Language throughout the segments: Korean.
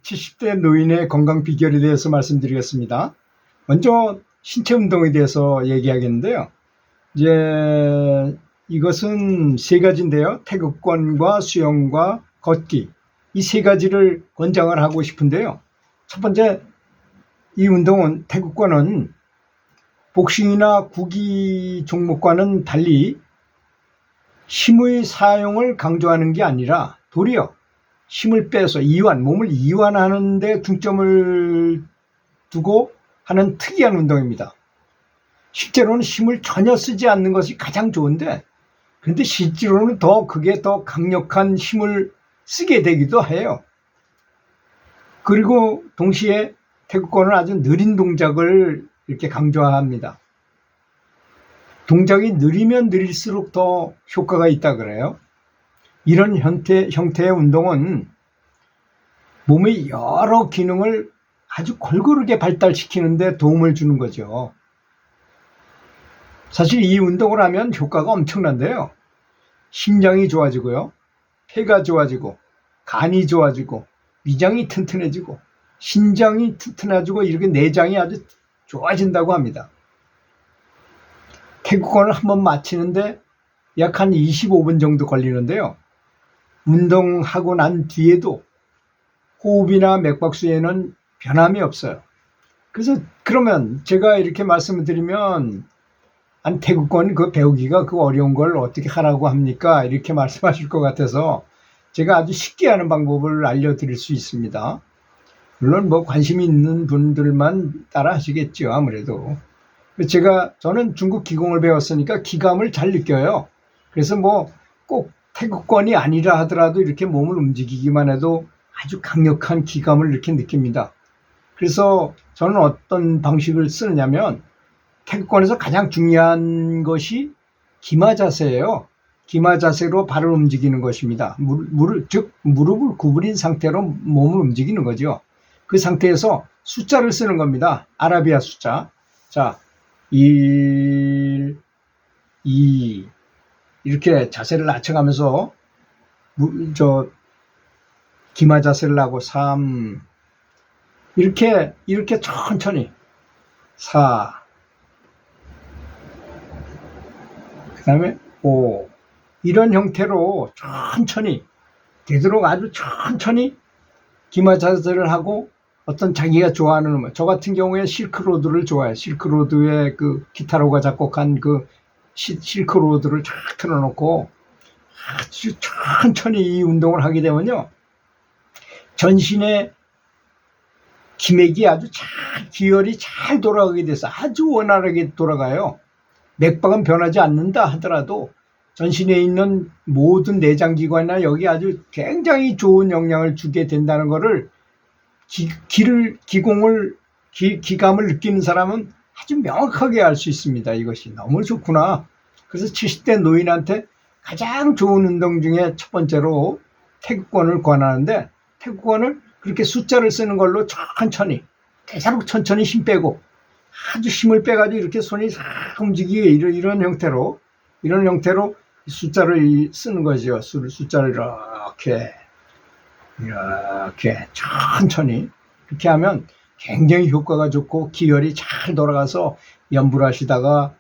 70대 노인의 건강 비결에 대해서 말씀드리겠습니다. 먼저 신체 운동에 대해서 얘기하겠는데요. 이제 이것은 세 가지인데요. 태극권과 수영과 걷기, 이 세 가지를 권장을 하고 싶은데요. 첫 번째, 이 운동은, 태극권은 복싱이나 구기 종목과는 달리 힘의 사용을 강조하는 게 아니라 도리어 힘을 빼서 몸을 이완하는 데 중점을 두고 하는 특이한 운동입니다. 실제로는 힘을 전혀 쓰지 않는 것이 가장 좋은데, 그런데 실제로는 그게 더 강력한 힘을 쓰게 되기도 해요. 그리고 동시에 태극권은 아주 느린 동작을 이렇게 강조합니다. 동작이 느리면 느릴수록 더 효과가 있다 그래요. 이런 형태의 운동은 몸의 여러 기능을 아주 골고루게 발달시키는 데 도움을 주는 거죠. 사실 이 운동을 하면 효과가 엄청난데요. 심장이 좋아지고요. 폐가 좋아지고, 간이 좋아지고, 위장이 튼튼해지고, 신장이 튼튼해지고, 이렇게 내장이 아주 좋아진다고 합니다. 태극권을 한번 마치는데 약 한 25분 정도 걸리는데요. 운동하고 난 뒤에도 호흡이나 맥박수에는 변함이 없어요. 그래서 그러면 제가 이렇게 말씀을 드리면, 태극권 배우기가 어려운 걸 어떻게 하라고 합니까? 이렇게 말씀하실 것 같아서 제가 아주 쉽게 하는 방법을 알려드릴 수 있습니다. 물론 관심이 있는 분들만 따라 하시겠죠, 아무래도. 저는 중국 기공을 배웠으니까 기감을 잘 느껴요. 그래서 꼭 태극권이 아니라 하더라도 이렇게 몸을 움직이기만 해도 아주 강력한 기감을 이렇게 느낍니다. 그래서 저는 어떤 방식을 쓰느냐면, 태극권에서 가장 중요한 것이 기마 자세예요. 기마 자세로 발을 움직이는 것입니다. 무릎을 구부린 상태로 몸을 움직이는 거죠. 그 상태에서 숫자를 쓰는 겁니다. 아라비아 숫자. 자, 1, 2 이렇게 자세를 낮춰가면서 기마 자세를 하고 3 이렇게 천천히 4 그 다음에 5 이런 형태로 천천히, 되도록 아주 천천히 기마 자세를 하고, 어떤 자기가 좋아하는 음악, 저 같은 경우에 실크로드를 좋아해요. 실크로드의 기타로가 작곡한 실크로드를 쫙 틀어놓고 아주 천천히 이 운동을 하게 되면요, 전신의 기맥이 기혈이 잘 돌아가게 돼서 아주 원활하게 돌아가요. 맥박은 변하지 않는다 하더라도 전신에 있는 모든 내장기관이나 여기 아주 굉장히 좋은 영향을 주게 된다는 것을 기감을 느끼는 사람은 아주 명확하게 알 수 있습니다. 이것이 너무 좋구나. 그래서 70대 노인한테 가장 좋은 운동 중에 첫 번째로 태극권을 권하는데, 태극권을 그렇게 숫자를 쓰는 걸로 천천히, 대사로 천천히 힘 빼고, 아주 힘을 빼가지고 이렇게 손이 싹 움직이게 이런 형태로 숫자를 쓰는 거죠. 숫자를 이렇게 천천히 이렇게 하면 굉장히 효과가 좋고, 기혈이 잘 돌아가서 염불하시다가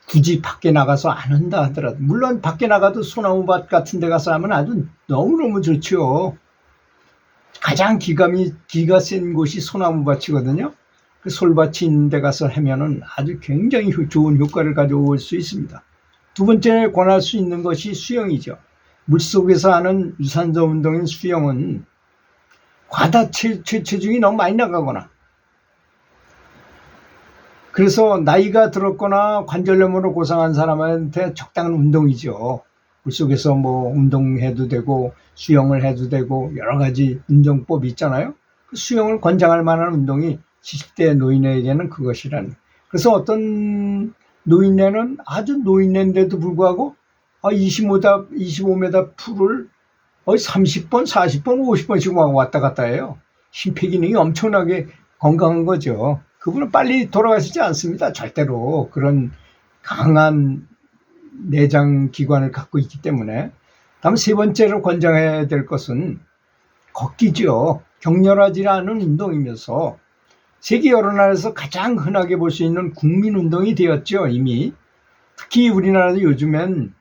굳이 밖에 나가서 안 한다 하더라도, 물론 밖에 나가도 소나무밭 같은 데 가서 하면 아주 너무너무 좋죠. 가장 기가 센 곳이 소나무밭이거든요. 그 솔밭이 있는 데 가서 하면은 아주 굉장히 좋은 효과를 가져올 수 있습니다. 두 번째 권할 수 있는 것이 수영이죠. 물속에서 하는 유산소 운동인 수영은 과다 체중이 너무 많이 나가거나, 그래서 나이가 들었거나 관절염으로 고생한 사람한테 적당한 운동이죠. 물속에서 운동해도 되고 수영을 해도 되고 여러 가지 운동법이 있잖아요. 그 수영을 권장할 만한 운동이 70대 노인에게는 그것이라는. 그래서 어떤 노인네는 아주 노인네인데도 불구하고 25m 풀을 30번, 40번, 50번씩 왔다 갔다 해요. 심폐 기능이 엄청나게 건강한 거죠. 그분은 빨리 돌아가시지 않습니다. 절대로. 그런 강한 내장 기관을 갖고 있기 때문에. 다음 세 번째로 권장해야 될 것은 걷기죠. 격렬하지 않은 운동이면서 세계 여러 나라에서 가장 흔하게 볼 수 있는 국민 운동이 되었죠. 이미 특히 우리나라도 요즘엔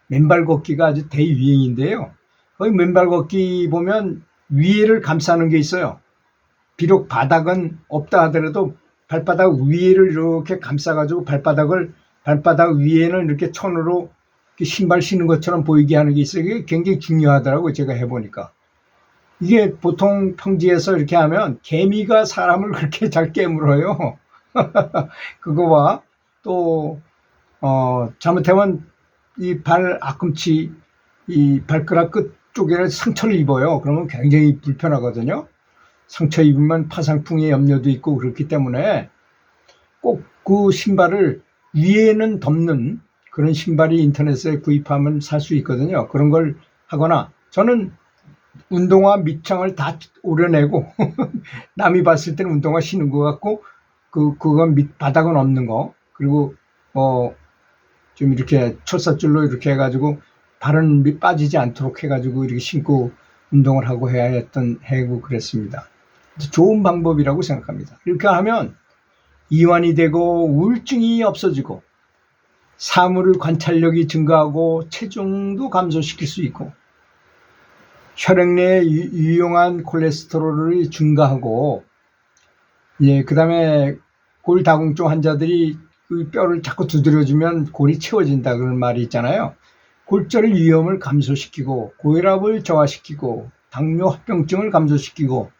맨발 걷기가 아주 대유행인데요. 거기 맨발 걷기 보면 위에를 감싸는 게 있어요. 비록 바닥은 없다 하더라도 발바닥 위에를 이렇게 감싸가지고 발바닥 위에는 이렇게 천으로 신발 신는 것처럼 보이게 하는 게 있어요. 이게 굉장히 중요하더라고요. 제가 해보니까. 이게 보통 평지에서 이렇게 하면 개미가 사람을 그렇게 잘 깨물어요. 그거와 또 잘못하면 이 발 앞꿈치, 이 발가락 끝 쪽에 상처를 입어요. 그러면 굉장히 불편하거든요. 상처 입으면 파상풍의 염려도 있고 그렇기 때문에 꼭 그 신발을 위에는 덮는 그런 신발이 인터넷에 구입하면 살 수 있거든요. 그런 걸 하거나 저는 운동화 밑창을 다 오려내고 남이 봤을 때는 운동화 신은 것 같고 그건 바닥은 없는 거, 그리고 좀 이렇게 철사줄로 이렇게 해가지고 발은 빠지지 않도록 해가지고 이렇게 신고 운동을 하고 해고 그랬습니다. 좋은 방법이라고 생각합니다. 이렇게 하면 이완이 되고 우울증이 없어지고 사물 관찰력이 증가하고 체중도 감소시킬 수 있고 혈액 내에 유용한 콜레스테롤이 증가하고, 그 다음에 골다공증 환자들이 그 뼈를 자꾸 두드려주면 골이 채워진다 그런 말이 있잖아요. 골절 위험을 감소시키고 고혈압을 저하시키고 당뇨 합병증을 감소시키고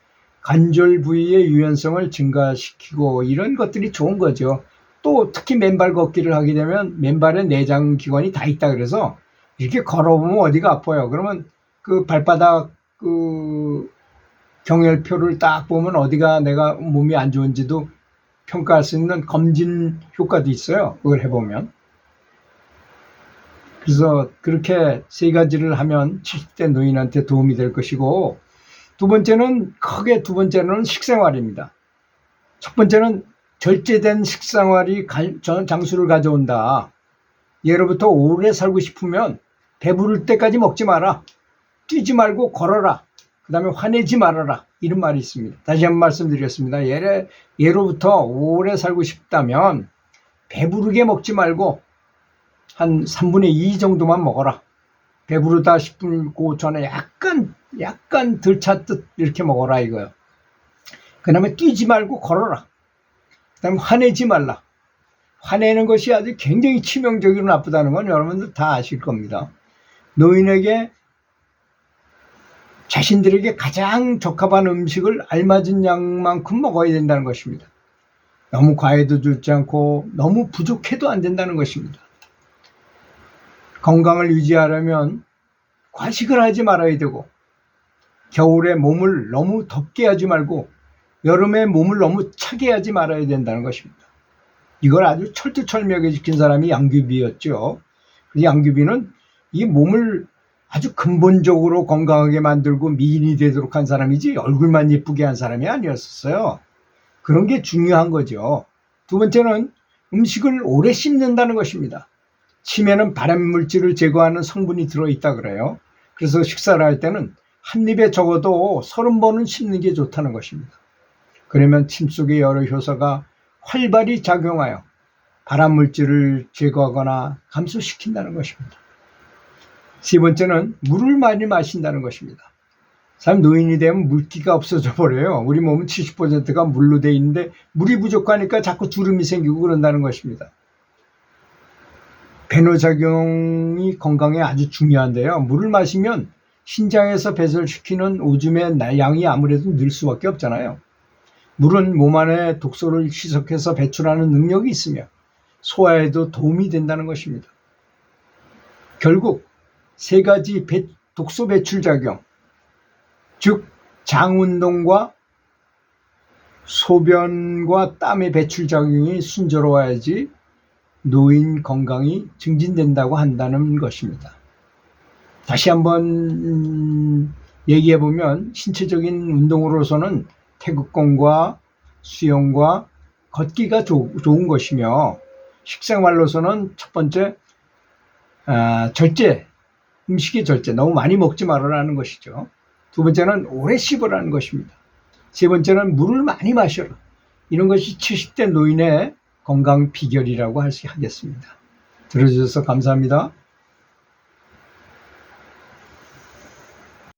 관절 부위의 유연성을 증가시키고 이런 것들이 좋은 거죠. 또 특히 맨발 걷기를 하게 되면 맨발에 내장 기관이 다 있다 그래서 이렇게 걸어보면 어디가 아파요. 그러면 그 발바닥 그 경혈표를 딱 보면 어디가 내가 몸이 안 좋은지도 평가할 수 있는 검진 효과도 있어요. 그걸 해보면. 그래서 그렇게 세 가지를 하면 70대 노인한테 도움이 될 것이고, 크게 두 번째는 식생활입니다. 첫 번째는 절제된 식생활이 장수를 가져온다. 예로부터 오래 살고 싶으면 배부를 때까지 먹지 마라. 뛰지 말고 걸어라. 그 다음에 화내지 말아라. 이런 말이 있습니다. 다시 한번 말씀드리겠습니다. 예로부터 오래 살고 싶다면 배부르게 먹지 말고 한 3분의 2 정도만 먹어라. 배부르다 싶은 그 전에 약간 덜 찼듯 이렇게 먹어라 이거요. 그 다음에 뛰지 말고 걸어라. 그 다음에 화내지 말라. 화내는 것이 아주 굉장히 치명적으로 나쁘다는 건 여러분들 다 아실 겁니다. 노인에게 자신들에게 가장 적합한 음식을 알맞은 양만큼 먹어야 된다는 것입니다. 너무 과해도 줄지 않고 너무 부족해도 안 된다는 것입니다. 건강을 유지하려면 과식을 하지 말아야 되고, 겨울에 몸을 너무 덥게 하지 말고 여름에 몸을 너무 차게 하지 말아야 된다는 것입니다. 이걸 아주 철두철미하게 지킨 사람이 양귀비였죠. 양귀비는 이 몸을 아주 근본적으로 건강하게 만들고 미인이 되도록 한 사람이지 얼굴만 예쁘게 한 사람이 아니었어요. 그런 게 중요한 거죠. 두 번째는 음식을 오래 씹는다는 것입니다. 침에는 발암물질을 제거하는 성분이 들어있다 그래요. 그래서 식사를 할 때는 한 입에 적어도 30번은 씹는 게 좋다는 것입니다. 그러면 침 속의 여러 효소가 활발히 작용하여 발암물질을 제거하거나 감소시킨다는 것입니다. 세 번째는 물을 많이 마신다는 것입니다. 사람 노인이 되면 물기가 없어져 버려요. 우리 몸은 70%가 물로 돼 있는데 물이 부족하니까 자꾸 주름이 생기고 그런다는 것입니다. 배노작용이 건강에 아주 중요한데요. 물을 마시면 신장에서 배설시키는 오줌의 양이 아무래도 늘 수밖에 없잖아요. 물은 몸 안에 독소를 희석해서 배출하는 능력이 있으며 소화에도 도움이 된다는 것입니다. 결국 세 가지 독소 배출 작용, 즉 장운동과 소변과 땀의 배출 작용이 순조로워야지 노인 건강이 증진된다고 한다는 것입니다. 다시 한번 얘기해 보면 신체적인 운동으로서는 태극권과 수영과 걷기가 좋은 것이며, 식생활로서는 첫 번째 절제, 음식의 절제, 너무 많이 먹지 말아라는 것이죠. 두 번째는 오래 씹으라는 것입니다. 세 번째는 물을 많이 마셔라. 이런 것이 70대 노인의 건강 비결이라고 하겠습니다. 들어주셔서 감사합니다.